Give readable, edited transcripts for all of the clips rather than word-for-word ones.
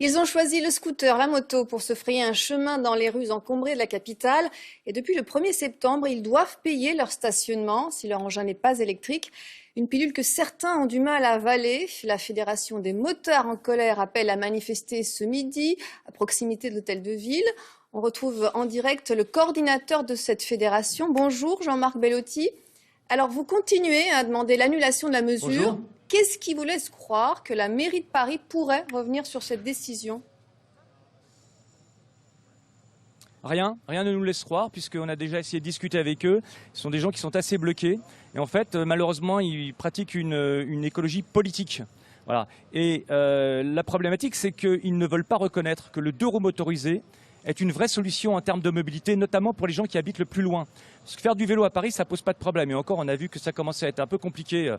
Ils ont choisi le scooter, la moto pour se frayer un chemin dans les rues encombrées de la capitale. Et depuis le 1er septembre, ils doivent payer leur stationnement si leur engin n'est pas électrique. Une pilule que certains ont du mal à avaler. La Fédération des motards en colère appelle à manifester ce midi à proximité de l'hôtel de ville. On retrouve en direct le coordinateur de cette fédération. Bonjour Jean-Marc Bellotti. Alors vous continuez à demander l'annulation de la mesure. Bonjour. Qu'est-ce qui vous laisse croire que la mairie de Paris pourrait revenir sur cette décision ? Rien ne nous laisse croire, puisqu'on a déjà essayé de discuter avec eux. Ce sont des gens qui sont assez bloqués. Et en fait, malheureusement, ils pratiquent une écologie politique. Voilà. Et la problématique, c'est qu'ils ne veulent pas reconnaître que le 2 roues motorisé est une vraie solution en termes de mobilité, notamment pour les gens qui habitent le plus loin. Parce que faire du vélo à Paris, ça pose pas de problème. Et encore, on a vu que ça commençait à être un peu compliqué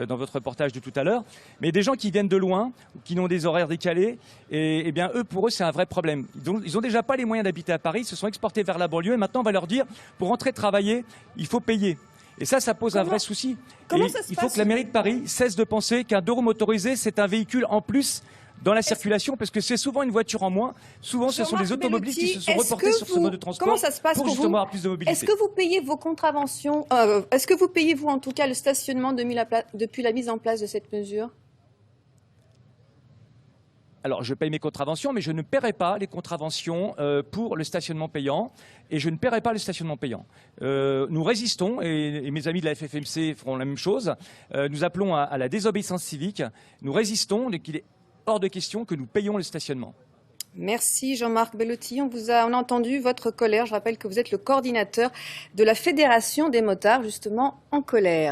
dans votre reportage de tout à l'heure. Mais des gens qui viennent de loin, qui ont des horaires décalés, et bien pour eux, c'est un vrai problème. Ils ont déjà pas les moyens d'habiter à Paris, ils se sont exportés vers la banlieue, et maintenant on va leur dire, pour rentrer travailler, il faut payer. Et ça pose un vrai souci. Comment et ça se il faut passe que la mairie de Paris cesse de penser qu'un 2 roues motorisé, c'est un véhicule en plus dans la circulation, parce que c'est souvent une voiture en moins. Souvent, ce sont des automobilistes qui se sont reportés sur ce mode de transport. Comment ça se passe pour justement avoir plus de mobilité. Est-ce que vous payez vos contraventions Est-ce que vous payez, vous, en tout cas, le stationnement depuis la mise en place de cette mesure ? Alors, je paye mes contraventions, mais je ne paierai pas les contraventions pour le stationnement payant. Et je ne paierai pas le stationnement payant. Nous résistons, et mes amis de la FFMC feront la même chose. Nous appelons à la désobéissance civique. Nous résistons, et qu'il est hors de question que nous payions le stationnement. Merci Jean-Marc Bellotti. On a entendu votre colère. Je rappelle que vous êtes le coordinateur de la Fédération des motards, justement en colère.